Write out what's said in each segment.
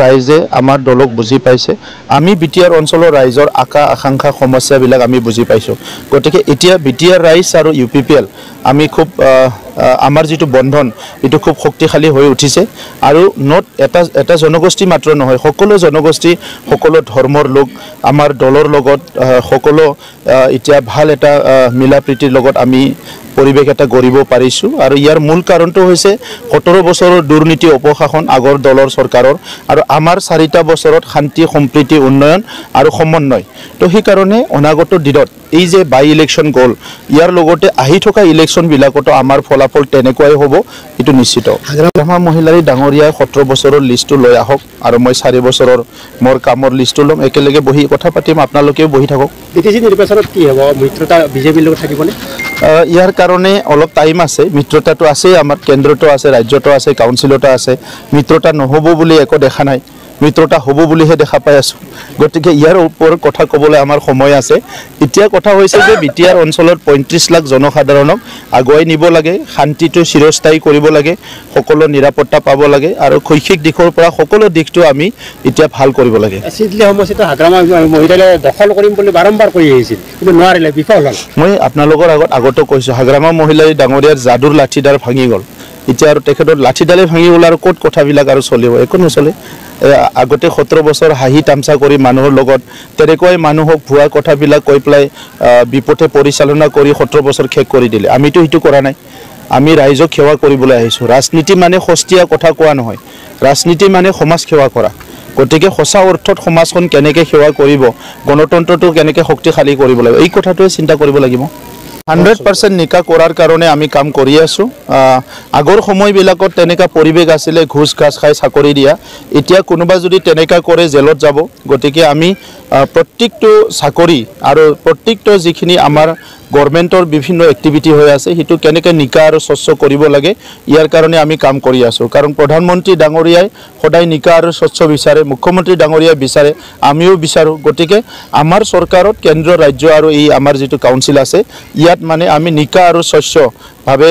ৰাইজে আমাৰ দলক বুজি পাইছে আমি বিটিআৰ অঞ্চলৰ ৰাইজৰ আকাংক্ষা সমস্যাবিলাক আমি বুজি পাইছো গতিকে এতিয়া বিটিআৰ ৰাইজ আৰু ইউপিপিএল আমি খুব আমাৰ যেটো বন্ধন এটো খুব শক্তিশালী হৈ উঠিছে আৰু নট এটা জনগোষ্ঠী মাত্ৰ নহয় সকলো জনগোষ্ঠী সকলো ধৰ্মৰ লোক আমাৰ দলৰ লগত সকলো এতিয়া ভাল এটা মিলা প্ৰীতিৰ লগত আমি পৰিবেশ এটা গঢ়িব পাৰিছো আৰু ইয়াৰ মূল কাৰণটো হৈছে 17 বছৰৰ দুৰ্নীতি অপশাসন আগৰ দলৰ চৰকাৰৰ আৰু আমাৰ 4টা বছৰত শান্তি সম্প্ৰীতি উন্নয়ন আৰু সমন্বয় তো সেই কাৰণে অনাগত দিনত এই যে বাই ইলেকশন গল ইয়াৰ লগতে আহি থকা ইলেকশন বিলাকতো আমাৰ ফলাফল তেনেকুৱাই হ'ব এটো নিশ্চিত হাগ্ৰামা মহিলাৰী ডাঙৰীয়া 17 বছৰৰ লিষ্টটো লৈ আহক আৰু মই 4 বছৰৰ মোৰ কামৰ লিষ্টটো লম একেলগে বহি কথা পাতিম আপোনালোকেও বহি থাকক বিটিজি নিৰ্বাচনত কি হ'ব মিত্ৰতা বিজেপিৰ লগত থাকিবনে ইয়াৰ কাৰণে অলপ টাইম আছে মিত্ৰতাটো আছে আমাৰ কেন্দ্ৰটো আছে ৰাজ্যটো আছে কাউন্সিলটো আছে মিত্ৰতা নহব বুলি একো দেখা নাই মিত্ৰতা হ'ব বুলিহে দেখা পাই আছো গতিকে ইয়াৰ ওপৰত কথা ক'বলৈ আমাৰ সময় আছে এতিয়া কথা হৈছে যে বিটিআৰ অঞ্চলত 35 লাখ জনসাধাৰণক আগুৱাই নিব লাগে শান্তিটো চিৰস্থায়ী কৰিব লাগে সকলো নিৰাপত্তা পাব লাগে আৰু শৈক্ষিক দিশৰ পৰা সকলো দিশটো আমি এতিয়া ভাল কৰিব লাগে সিডলি সমস্যাটো হাগ্ৰামা মহিলালে দখল কৰিম বুলি বাৰম্বাৰ কৈ আহিছিল কিন্তু নোৱাৰিলে বিফল হ'ল মই আপোনালোকৰ আগতে কৈছো হাগ্ৰামা মহিলাৰী ডাঙৰীয়াৰ জাদুৰ লাঠিডাল ভাঙি গল এতিয়া আৰু তেখেতৰ লাঠিডালে ভাঙি গল আৰু কোট কথাবিলাক আৰু চলিব একো নচলে আগতে 17 বছৰ হাঁহি তামসা কৰি মানুহৰ লগত তেনেকৈ মানুহক ভুৱা কথাবিলাক কৈ প্লাই বিপথে পৰিচালনা কৰি 17 বছৰ শেষ কৰি দিলে আমিতো হিটো কৰা নাই আমি ৰাইজক সেৱা কৰিবলৈ আহিছো ৰাজনীতি মানে সস্তীয়া কথা কোৱা নহয় ৰাজনীতি মানে সমাজ সেৱা কৰা গতিকে সঁচা অৰ্থত সমাজখন কেনেকৈ সেৱা কৰিব গণতন্ত্ৰটো কেনেকৈ শক্তিশালী কৰিব লাগিব এই কথাটোৱে চিন্তা কৰিব লাগিব 100% নিকা কৰাৰ কাৰণে আমি কাম কৰি আছো আগৰ সময়বিলাকত তেনেকা পৰিবেশ আছিলে ঘুষ ঘাস খাই চাকৰি দিয়া এতিয়া কোনোবা যদি তেনেকা কৰে জেলত যাব গতিকে আমি প্ৰত্যেকটো চাকৰি আৰু প্ৰত্যেকটো যিখিনি আমাৰ গভৰ্নমেন্টৰ বিভিন্ন এক্টিভিটি হৈ আছে হিটো কেনেকৈ নিকা আৰু স্বচ্ছ কৰিব লাগে ইয়াৰ কাৰণে আমি কাম কৰি আছো কাৰণ প্ৰধানমন্ত্ৰী ডাঙৰীয়াই সদায় নিকা আৰু স্বচ্ছ বিচাৰে মুখ্যমন্ত্ৰী ডাঙৰীয়াই বিচাৰে আমিও বিচাৰো গতিকে আমাৰ চৰকাৰত কেন্দ্ৰ ৰাজ্য আৰু এই আমাৰ যেটো কাউন্সিল আছে ইয়াত মানে আমি নিকা আৰু স্বচ্ছ ভাবে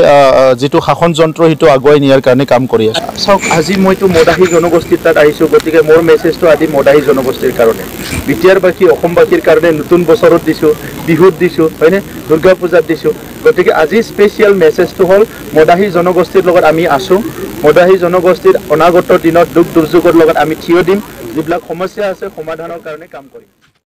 যেটো শাসন যন্ত্ৰ হিটো আগুৱাই নিয়াৰ কাৰণে কাম কৰি আছো চাওক আজি মইতো মদাহী জনগোষ্ঠীৰ তাত আহিছো গতিকে মোৰ মেছেজটো আদি মদাহী জনগোষ্ঠীৰ কাৰণে বিটিআৰবাসী অসমবাসীৰ কাৰণে নতুন বছৰত দিছো বিহুত দিছো হয়নে দুৰ্গা পূজাত দিছো গতিকে আজি স্পেশাল মেছেজটো হল মদাহী জনগোষ্ঠীৰ লগত আমি আছো মদাহী জনগোষ্ঠীৰ অনাগত দিনত দুখ দুৰ্যোগৰ লগত আমি থিয় দিম যিবিলাক সমস্যা আছে সমাধানৰ কাৰণে কাম কৰিম